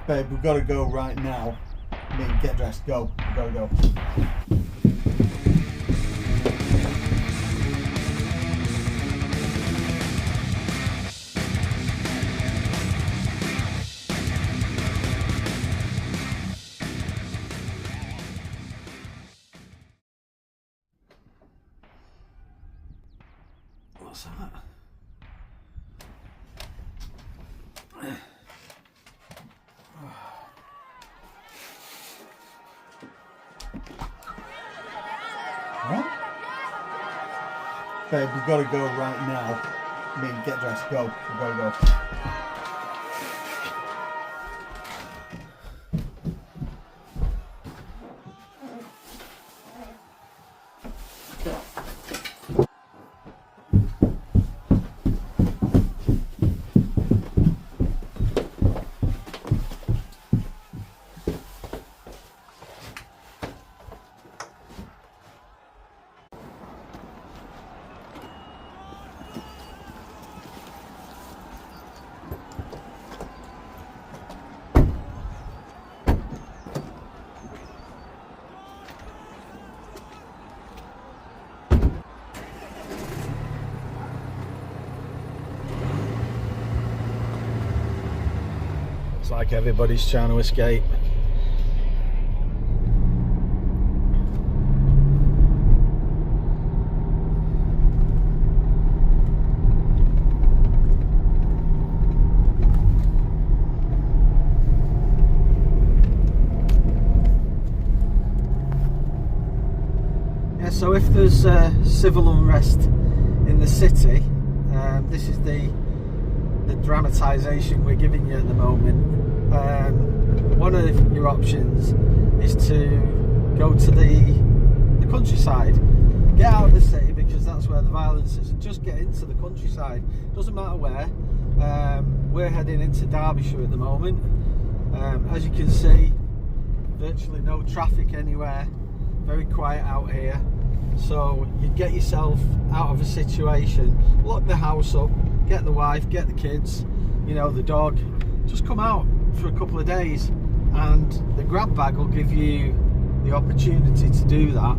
Babe, we've got to go right now. I mean, get dressed, go. We've got to go. What's that? What? Babe, we've got to go right now. I mean, get dressed, go. We've got to go. It's like everybody's trying to escape. Yeah, so if there's civil unrest in the city, this is the dramatisation we're giving you at the moment. One of your options is to go to the countryside, get out of the city, because that's where the violence is, and just get into the countryside. Doesn't matter where. We're heading into Derbyshire at the moment. As you can see, virtually no traffic anywhere, very quiet out here. So you get yourself out of a situation, lock the house up, get the wife, get the kids, you know, the dog, just come out for a couple of days, and the grab bag will give you the opportunity to do that.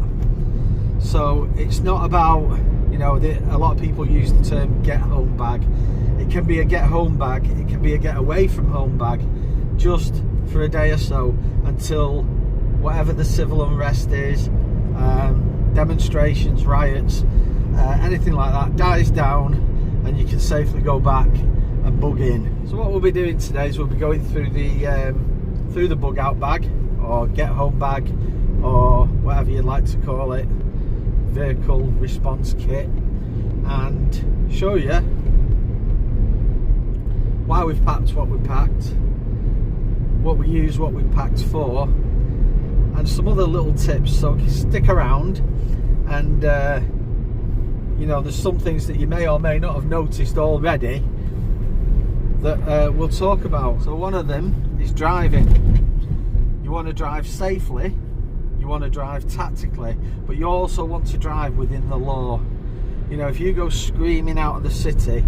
So it's not about, you know, a lot of people use the term get home bag. It can be a get home bag, it can be a get away from home bag, just for a day or so, until whatever the civil unrest is, demonstrations, riots, anything like that dies down, and you can safely go back and bug in. So what we'll be doing today is we'll be going through the bug out bag, or get home bag, or whatever you'd like to call it, vehicle response kit, and show you why we've packed what we packed, what we use, what we packed for, and some other little tips. So stick around, and you know, there's some things that you may or may not have noticed already that we'll talk about. So one of them is driving. You want to drive safely, you want to drive tactically, but you also want to drive within the law. You know, if you go screaming out of the city,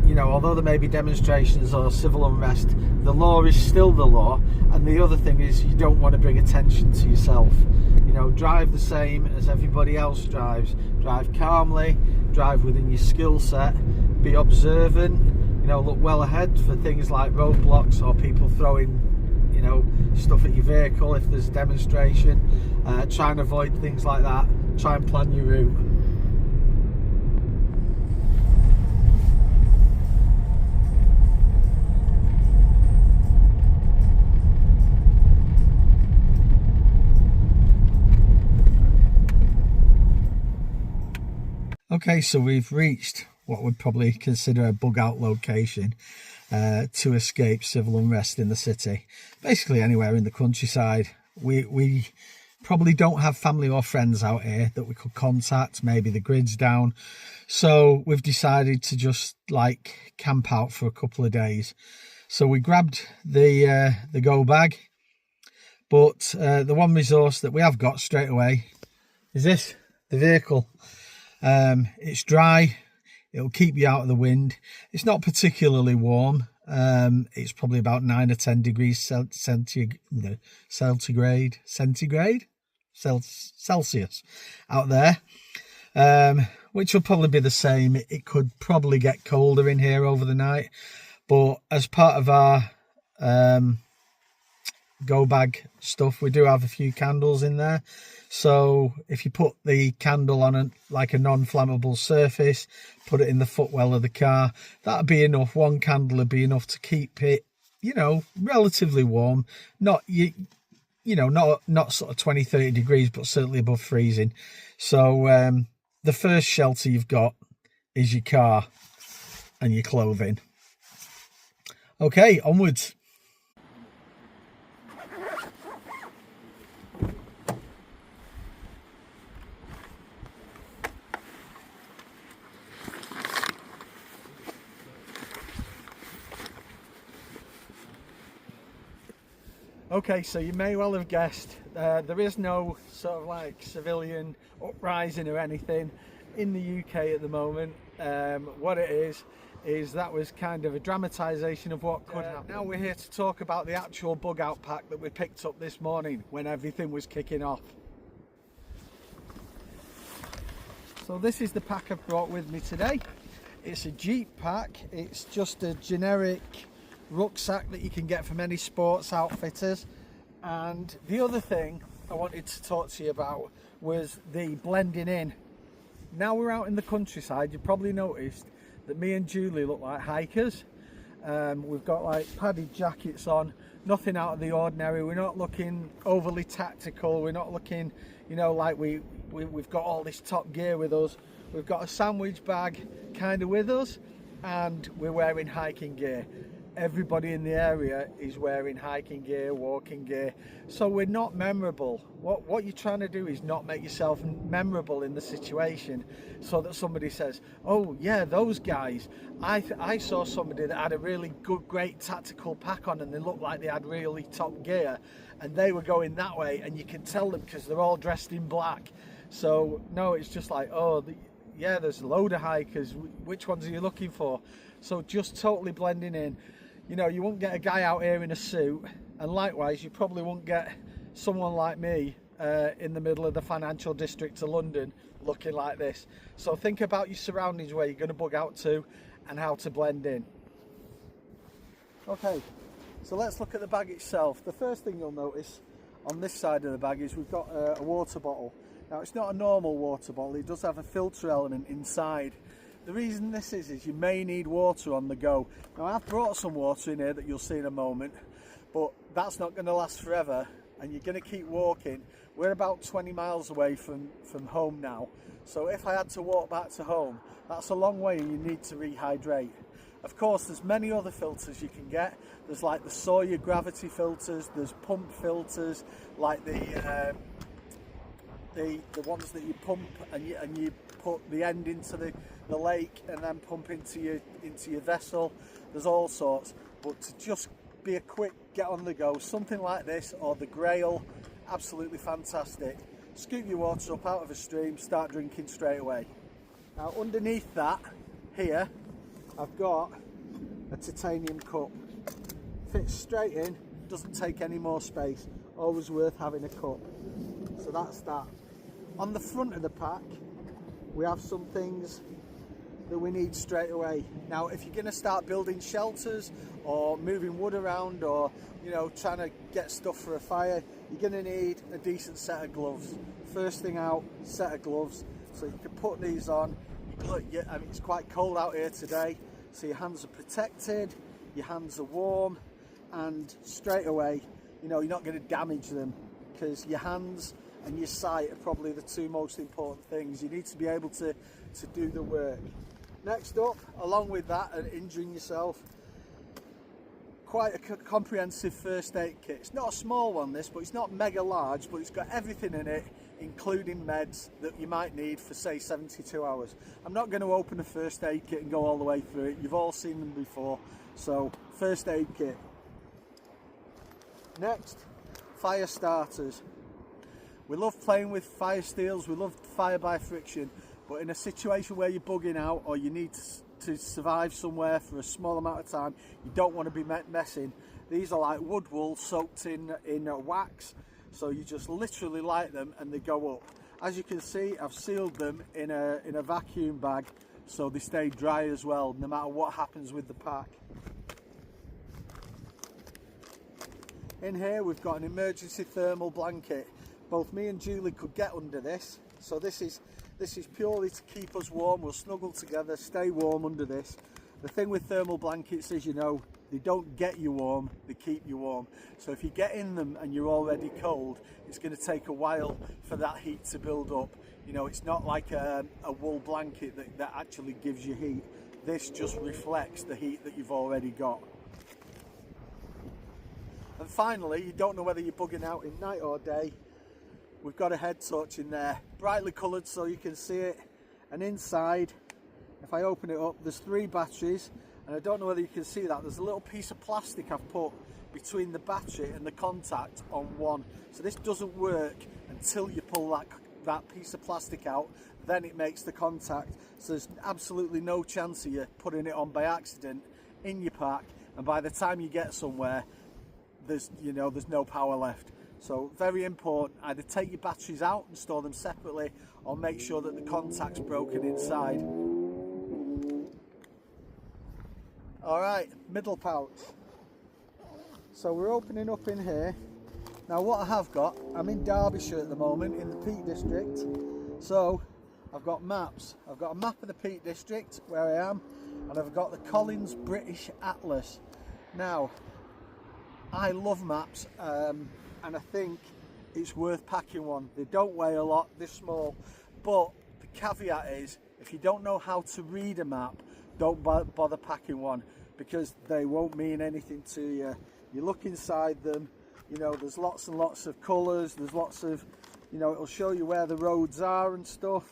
you know, although there may be demonstrations or civil unrest, the law is still the law. And the other thing is, you don't want to bring attention to yourself. You know, drive the same as everybody else drives. Drive calmly, drive within your skill set, be observant, you know, look well ahead for things like roadblocks or people throwing, you know, stuff at your vehicle if there's a demonstration. Try and avoid things like that. Try and plan your route. Okay, so we've reached what would probably consider a bug out location to escape civil unrest in the city. Basically anywhere in the countryside. We probably don't have family or friends out here that we could contact. Maybe the grid's down. So we've decided to just like camp out for a couple of days. So we grabbed the go bag, but the one resource that we have got straight away is this, the vehicle. It's dry, it'll keep you out of the wind. It's not particularly warm, It's probably about 9 or 10 degrees Celsius out there, which will probably be the same. It could probably get colder in here over the night, but as part of our go bag stuff, we do have a few candles in there. So if you put the candle on a non-flammable surface, put it in the footwell of the car, that'd be enough. One candle would be enough to keep it, you know, relatively warm. Not not sort of 20-30 degrees, but certainly above freezing. So the first shelter you've got is your car and your clothing. Okay, onwards. Okay, so you may well have guessed, there is no sort of like civilian uprising or anything in the UK at the moment. What it is that was kind of a dramatisation of what could happen. Now we're here to talk about the actual bug out pack that we picked up this morning when everything was kicking off. So this is the pack I've brought with me today. It's a Jeep pack. It's just a generic rucksack that you can get from any sports outfitters. And the other thing I wanted to talk to you about was the blending in. Now we're out in the countryside, you probably noticed that me and Julie look like hikers. We've got like padded jackets on, nothing out of the ordinary. We're not looking overly tactical. We're not looking, you know, like we've got all this top gear with us. We've got a sandwich bag kind of with us, and we're wearing hiking gear. Everybody in the area is wearing hiking gear, walking gear, so we're not memorable. What you're trying to do is not make yourself memorable in the situation, so that somebody says, oh yeah, those guys, I saw somebody that had a really great tactical pack on and they looked like they had really top gear and they were going that way, and you can tell them because they're all dressed in black. So no, it's just like, oh yeah, there's a load of hikers, which ones are you looking for? So just totally blending in. You know, you won't get a guy out here in a suit, and likewise you probably won't get someone like me in the middle of the financial district of London looking like this. So think about your surroundings, where you're going to bug out to and how to blend in. Okay, so let's look at the bag itself. The first thing you'll notice on this side of the bag is we've got a water bottle. Now it's not a normal water bottle, it does have a filter element inside. The reason this is you may need water on the go. Now I've brought some water in here that you'll see in a moment, but that's not going to last forever and you're going to keep walking. We're about 20 miles away from home now, so if I had to walk back to home, that's a long way and you need to rehydrate. Of course, there's many other filters you can get. There's like the Sawyer gravity filters, there's pump filters, like the ones that you pump and you put the end into the lake and then pump into your vessel. There's all sorts, but to just be a quick get on the go, something like this or the Grail, absolutely fantastic. Scoop your water up out of a stream, start drinking straight away. Now underneath that here I've got a titanium cup. Fits straight in, doesn't take any more space, always worth having a cup. So that's that. On the front of the pack we have some things that we need straight away. Now if you're going to start building shelters or moving wood around, or you know, trying to get stuff for a fire, you're going to need a decent set of gloves. First thing out, set of gloves, so you can put these on. Look, I mean, it's quite cold out here today, so your hands are protected, your hands are warm, and straight away, you know, you're not going to damage them, because your hands and your sight are probably the two most important things. You need to be able to do the work. Next up, along with that and injuring yourself, quite a comprehensive first aid kit. It's not a small one this, but it's not mega large, but it's got everything in it, including meds that you might need for say 72 hours. I'm not going to open a first aid kit and go all the way through it. You've all seen them before. So first aid kit. Next, fire starters. We love playing with fire steels, we love fire by friction, but in a situation where you're bugging out or you need to survive somewhere for a small amount of time. You don't want to be messing. These are like wood wool soaked in wax, so you just literally light them and they go up. As you can see, I've sealed them in a vacuum bag so they stay dry as well, no matter what happens with the pack. In here we've got an emergency thermal blanket. Both me and Julie could get under this, so this is purely to keep us warm. We'll snuggle together, stay warm under this. The thing with thermal blankets is, you know, they don't get you warm, they keep you warm. So if you get in them and you're already cold, it's going to take a while for that heat to build up. You know, it's not like a wool blanket that actually gives you heat. This just reflects the heat that you've already got. And finally, you don't know whether you're bugging out in night or day. We've got a head torch in there, brightly coloured so you can see it. And inside, if I open it up, there's 3 batteries. And I don't know whether you can see that. There's a little piece of plastic I've put between the battery and the contact on one. So this doesn't work until you pull that piece of plastic out. Then it makes the contact. So there's absolutely no chance of you putting it on by accident in your pack. And by the time you get somewhere, there's no power left. So very important, either take your batteries out and store them separately, or make sure that the contact's broken inside. Alright, middle pouch. So we're opening up in here. Now what I have got, I'm in Derbyshire at the moment, in the Peak District. So I've got maps. I've got a map of the Peak District, where I am, and I've got the Collins British Atlas. Now, I love maps, and I think it's worth packing one. They don't weigh a lot, they're small, but the caveat is, if you don't know how to read a map, don't bother packing one, because they won't mean anything to you. You look inside them, you know, there's lots and lots of colours, there's lots of, you know, it'll show you where the roads are and stuff,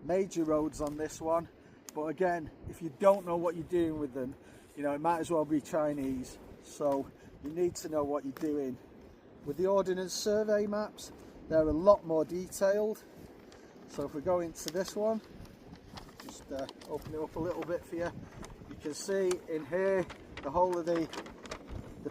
major roads on this one. But again, if you don't know what you're doing with them, you know, it might as well be Chinese. So you need to know what you're doing. With the Ordnance Survey maps, they're a lot more detailed. So if we go into this one, just open it up a little bit for you. You can see in here the whole of the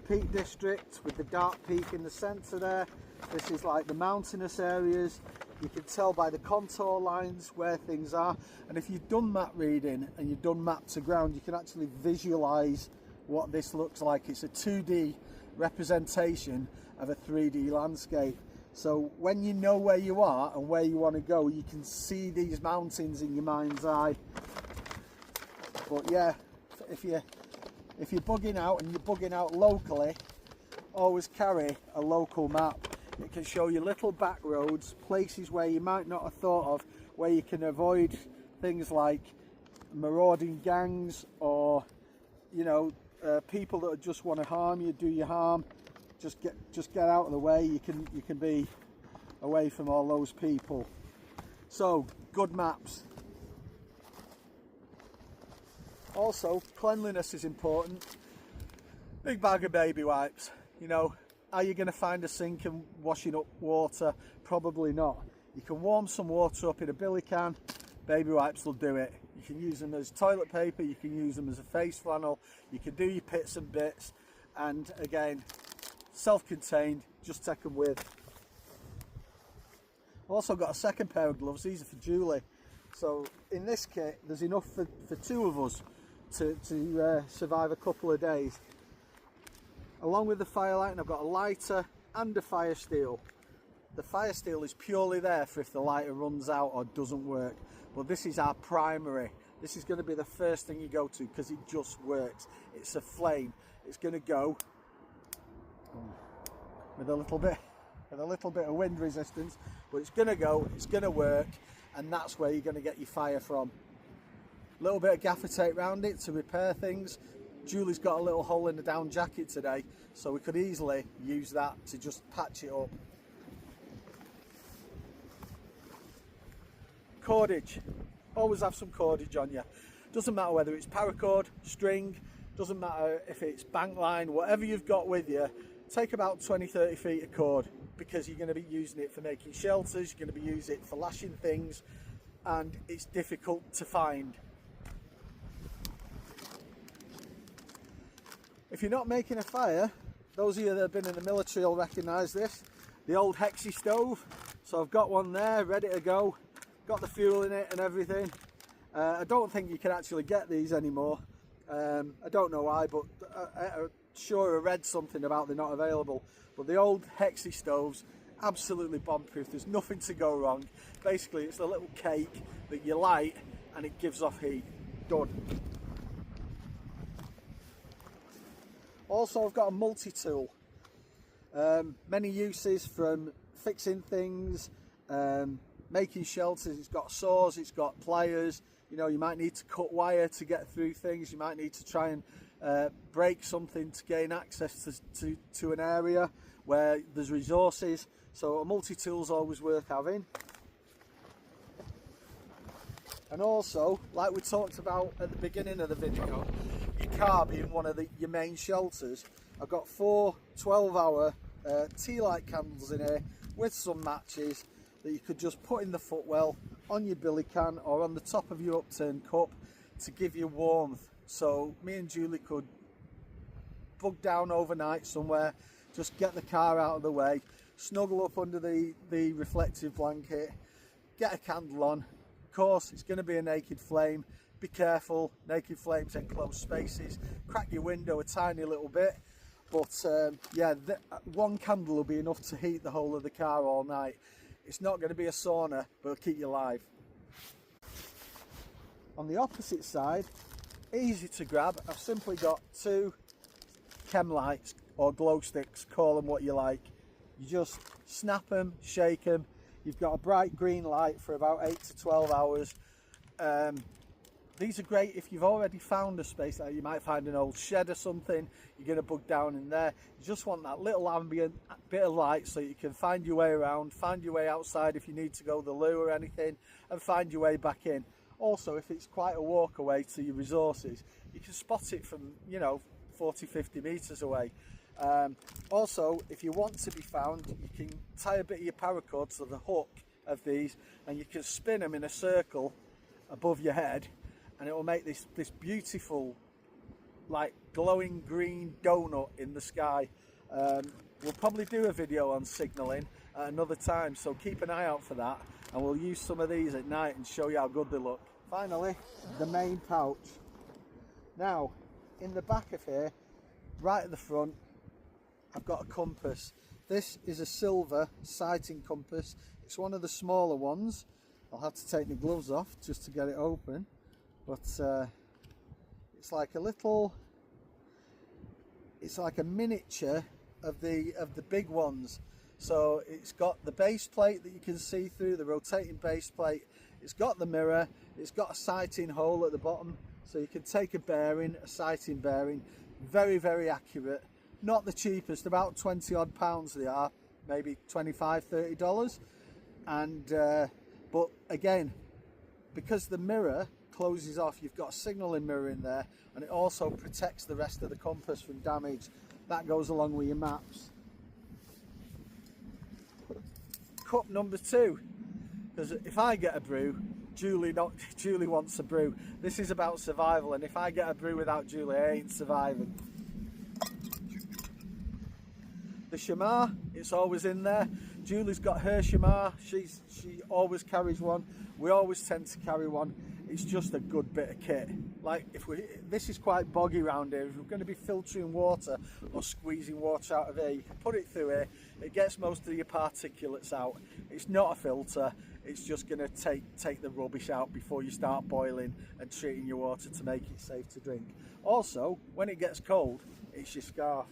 Peak District with the dark peak in the centre there. This is like the mountainous areas. You can tell by the contour lines where things are. And if you've done map reading and you've done map to ground, you can actually visualise what this looks like. It's a 2D representation of a 3D landscape. So when you know where you are and where you want to go, you can see these mountains in your mind's eye. But yeah, if you're bugging out and you're bugging out locally, always carry a local map. It can show you little back roads, places where you might not have thought of, where you can avoid things like marauding gangs, or, you know, people that just want to harm you, do you harm. Just get out of the way. You can be away from all those people. So good maps. Also, cleanliness is important. Big bag of baby wipes. You know, are you going to find a sink and washing up water? Probably not. You can warm some water up in a billy can. Baby wipes will do it. You can use them as toilet paper. You can use them as a face flannel. You can do your pits and bits. And again, self-contained, just take them with. I've also got a second pair of gloves. These are for Julie. So in this kit, there's enough for 2 of us to survive a couple of days. Along with the fire light, I've got a lighter and a fire steel. The fire steel is purely there for if the lighter runs out or doesn't work. But this is our primary. This is going to be the first thing you go to because it just works. It's a flame. It's going to go with a little bit of wind resistance, but it's going to go, it's going to work, and that's where you're going to get your fire from. A little bit of gaffer tape around it to repair things. Julie's got a little hole in the down jacket today, so we could easily use that to just patch it up. Cordage. Always have some cordage on you. Doesn't matter whether it's paracord, string, doesn't matter if it's bank line, whatever you've got with you, take about 20-30 feet of cord, because you're going to be using it for making shelters, you're going to be using it for lashing things, and it's difficult to find. If you're not making a fire, those of you that have been in the military will recognise this, the old hexy stove. So I've got one there ready to go, got the fuel in it and everything. I don't think you can actually get these anymore. I don't know why, but I'm sure I read something about they're not available. But the old hexy stoves, absolutely bomb-proof. There's nothing to go wrong. Basically, it's a little cake that you light and it gives off heat. Done. Also, I've got a multi-tool. Many uses, from fixing things, making shelters. It's got saws, it's got pliers. You know, you might need to cut wire to get through things. You might need to try and break something to gain access to an area where there's resources. So a multi-tool's always worth having. And also, like we talked about at the beginning of the video, your car being one of your main shelters, I've got 4 12-hour tea light candles in here with some matches that you could just put in the footwell, on your billy can or on the top of your upturned cup to give you warmth. So me and Julie could bug down overnight somewhere, just get the car out of the way, snuggle up under the reflective blanket, get a candle on. Of course, it's going to be a naked flame. Be careful, naked flames enclose spaces. Crack your window a tiny little bit, but yeah, one candle will be enough to heat the whole of the car all night. It's not going to be a sauna, but it'll keep you alive. On the opposite side, easy to grab, I've simply got 2 chem lights or glow sticks, call them what you like. You just snap them, shake them. You've got a bright green light for about 8 to 12 hours. These are great if you've already found a space, like you might find an old shed or something, you're going to bug down in there. You just want that little ambient bit of light so you can find your way around, find your way outside if you need to go the loo or anything, and find your way back in. Also, if it's quite a walk away to your resources, you can spot it from, you know, 40-50 metres away. Also, if you want to be found, you can tie a bit of your paracord to the hook of these and you can spin them in a circle above your head, and it will make this beautiful, like, glowing green donut in the sky. We'll probably do a video on signalling at another time, so keep an eye out for that, and we'll use some of these at night and show you how good they look. Finally, the main pouch. Now, in the back of here, right at the front, I've got a compass. This is a Silva sighting compass. It's one of the smaller ones. I'll have to take my gloves off just to get it open. But it's like a little, it's like a miniature of the big ones. So it's got the base plate that you can see through, the rotating base plate. It's got the mirror, it's got a sighting hole at the bottom, so you can take a bearing, a sighting bearing. Very, very accurate. Not the cheapest, about 20 odd pounds they are, maybe $25-30. And but again, because the mirror closes off, you've got a signalling mirror in there, and it also protects the rest of the compass from damage. That goes along with your maps. Cup number 2, because if I get a brew, Julie wants a brew. This is about survival, and if I get a brew without Julie, I ain't surviving. The shamar, it's always in there. Julie's got her shamar, she always carries one. We always tend to carry one. It's just a good bit of kit. Like, this is quite boggy around here. If we're going to be filtering water or squeezing water out of here, you can put it through here. It gets most of your particulates out. It's not a filter. It's just going to take the rubbish out before you start boiling and treating your water to make it safe to drink. Also, when it gets cold, it's your scarf.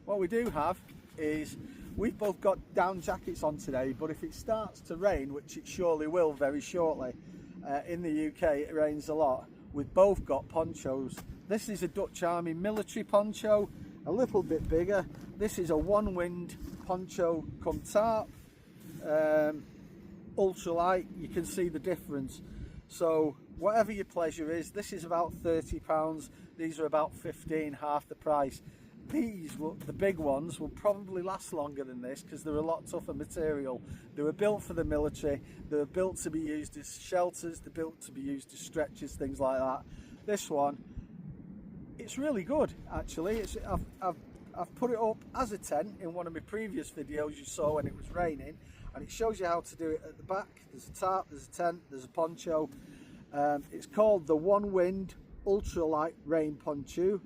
What we do have is, we've both got down jackets on today, but if it starts to rain, which it surely will very shortly, in the UK it rains a lot, we've both got ponchos. This is a Dutch Army military poncho, a little bit bigger. This is a one-wind poncho come tarp, ultralight. You can see the difference. So whatever your pleasure is, this is about £30, these are about 15, half the price. These, the big ones, will probably last longer than this because they're a lot tougher material. They were built for the military, they were built to be used as shelters, they're built to be used as stretchers, things like that. This one, it's really good actually. I've put it up as a tent in one of my previous videos you saw when it was raining, and it shows you how to do it at the back. There's a tarp, there's a tent, there's a poncho. It's called the One Wind Ultralight Rain Poncho,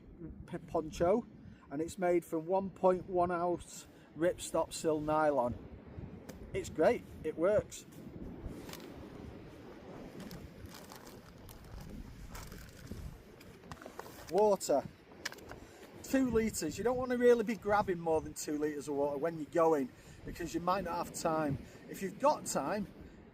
and it's made from 1.1 ounce ripstop sil nylon. It's great, it works. Water, 2 litres. You don't want to really be grabbing more than 2 litres of water when you're going, because you might not have time. If you've got time,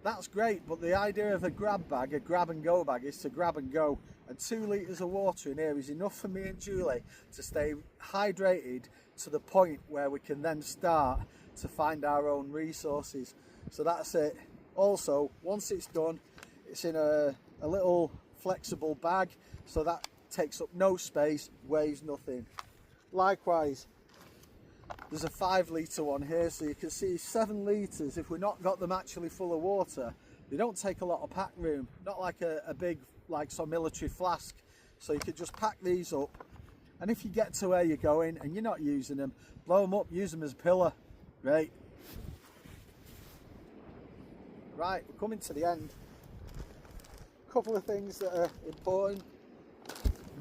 that's great, but the idea of a grab bag, a grab and go bag, is to grab and go, and 2 litres of water in here is enough for me and Julie to stay hydrated to the point where we can then start to find our own resources. So that's it. Also, once it's done, it's in a little flexible bag, so that takes up no space, weighs nothing. Likewise, there's a 5 litre one here, so you can see 7 litres. If we've not got them actually full of water, they don't take a lot of pack room, not like a big, like some military flask. So you could just pack these up, and if you get to where you're going and you're not using them, blow them up, use them as a pillar. Great. Right, we're coming to the end. A couple of things that are important.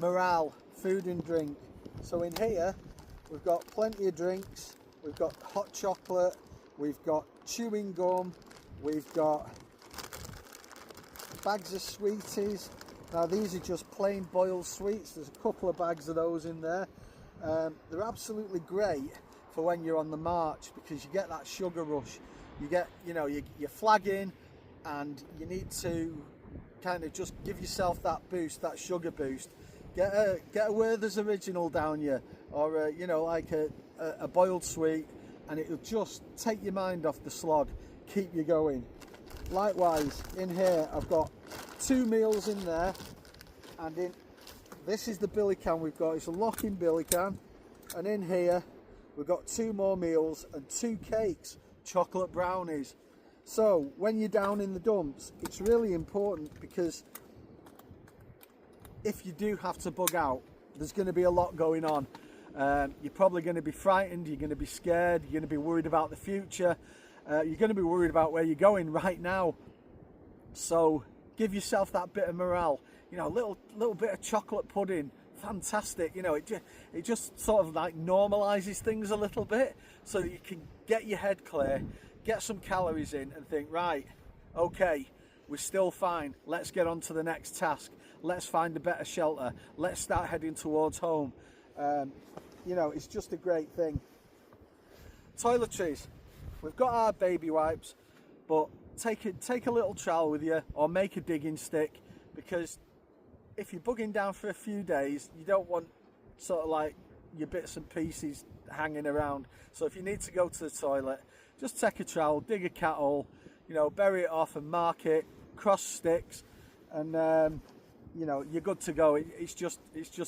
Morale, food and drink. So in here we've got plenty of drinks, we've got hot chocolate, we've got chewing gum, we've got bags of sweeties. Now these are just plain boiled sweets. There's a couple of bags of those in there. They're absolutely great for when you're on the march, because you get that sugar rush. You get, you know, you're flagging and you need to kind of just give yourself that boost, that sugar boost. Get a Werther's Original down you, or you know, like a boiled sweet, and it'll just take your mind off the slog, keep you going. Likewise, in here I've got 2 meals in there, and this is the billy can we've got. It's a lock-in billy can, and in here we've got 2 more meals and 2 cakes, chocolate brownies. So when you're down in the dumps, it's really important, because if you do have to bug out, there's going to be a lot going on. You're probably going to be frightened, you're going to be scared, you're going to be worried about the future, you're going to be worried about where you're going right now. So give yourself that bit of morale. You know, a little bit of chocolate pudding, fantastic. You know, it just sort of like normalizes things a little bit, so that you can get your head clear, get some calories in, and think, right, okay, we're still fine, let's get on to the next task, let's find a better shelter, let's start heading towards home. You know, it's just a great thing. Toiletries, we've got our baby wipes, but take a little trowel with you, or make a digging stick, because if you're bugging down for a few days, you don't want sort of like your bits and pieces hanging around. So if you need to go to the toilet, just take a trowel, dig a cat hole, you know, bury it off and mark it, cross sticks, and you know, you're good to go. It's just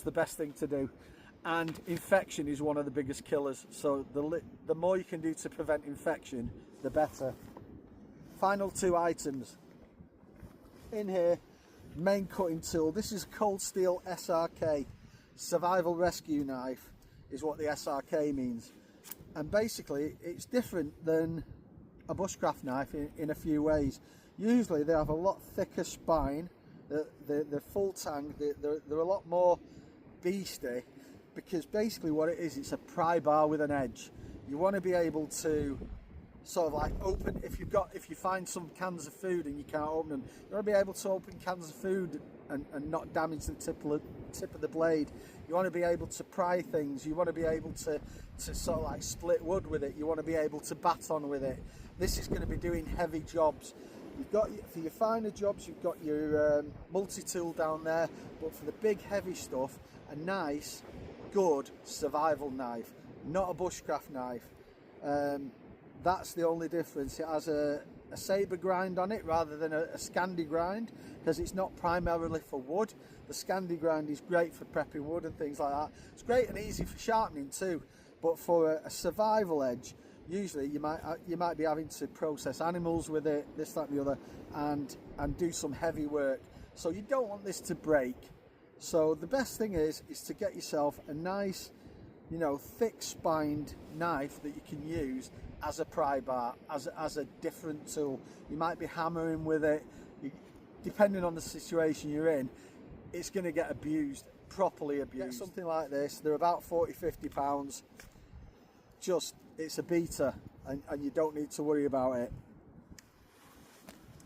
the best thing to do. And infection is one of the biggest killers, so the more you can do to prevent infection, the better. Final 2 items in here. Main cutting tool. This is cold steel SRK, survival rescue knife is what the SRK means, and basically it's different than a bushcraft knife in a few ways. Usually they have a lot thicker spine, the full tang, they're a lot more beastie, because basically what it is, it's a pry bar with an edge. You want to be able to sort of like open, if you find some cans of food and you can't open them, you want to be able to open cans of food and not damage the tip of the blade. You want to be able to pry things, you want to be able to sort of like split wood with it, you want to be able to baton with it. This is going to be doing heavy jobs. You've got, for your finer jobs, you've got your multi-tool down there, but for the big heavy stuff, a nice good survival knife, not a bushcraft knife. That's the only difference. It has a sabre grind on it rather than a Scandi grind, because it's not primarily for wood. The Scandi grind is great for prepping wood and things like that. It's great and easy for sharpening too, but for a survival edge, usually you might be having to process animals with it, this, that and the other, and do some heavy work. So you don't want this to break. So the best thing is to get yourself a nice, you know, thick spined knife that you can use as a pry bar, as a different tool. You might be hammering with it. Depending on the situation you're in, it's going to get abused, properly abused. Get something like this, they're about 40-50 pounds. Just, it's a beater, and you don't need to worry about it.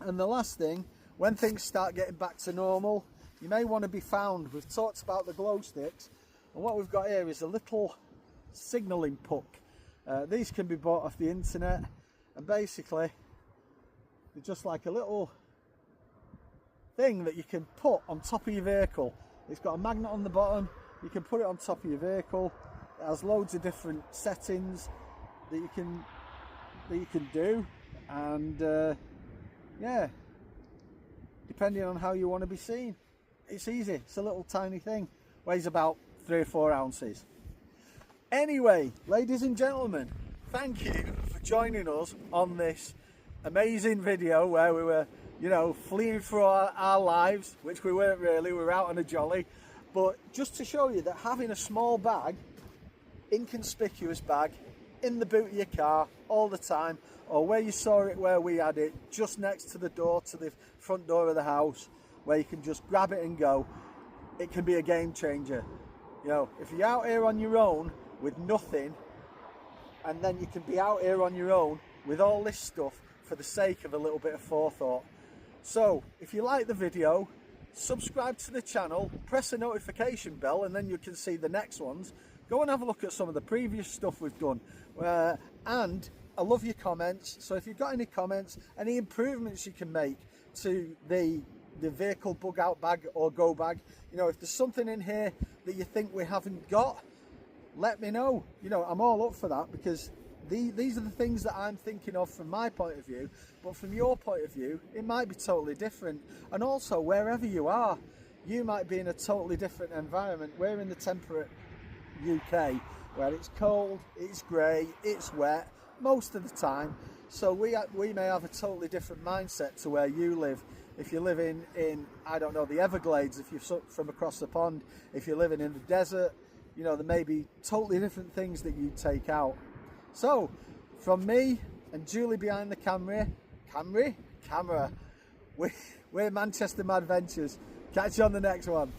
And the last thing, when things start getting back to normal, you may want to be found. We've talked about the glow sticks, and what we've got here is a little signalling puck. These can be bought off the internet, and basically they're just like a little thing that you can put on top of your vehicle. It's got a magnet on the bottom, you can put it on top of your vehicle. It has loads of different settings that you can do, and yeah, depending on how you want to be seen. It's easy. It's a little tiny thing, weighs about 3 or 4 ounces. Anyway, ladies and gentlemen, thank you for joining us on this amazing video where we were, you know, fleeing through our lives, which we weren't really. We were out on a jolly. But just to show you that having a small bag, inconspicuous bag, in the boot of your car all the time, or where you saw it, where we had it, just next to the door, to the front door of the house, where you can just grab it and go, it can be a game changer. You know, if you're out here on your own with nothing, and then you can be out here on your own with all this stuff for the sake of a little bit of forethought. So if you like the video, subscribe to the channel, press the notification bell, and then you can see the next ones. Go and have a look at some of the previous stuff we've done, and I love your comments. So if you've got any comments, any improvements you can make to the vehicle bug out bag or go bag, you know, if there's something in here that you think we haven't got, let me know. You know, I'm all up for that, because these are the things that I'm thinking of from my point of view, but from your point of view it might be totally different. And also, wherever you are, you might be in a totally different environment. We're in the temperate UK, where it's cold, it's grey, it's wet most of the time, so we may have a totally different mindset to where you live. If you're living in, I don't know, the Everglades, if you're from across the pond, if you're living in the desert, you know, there may be totally different things that you take out. So from me and Julie behind the camera, we're Manchester Mad Ventures. Catch you on the next one.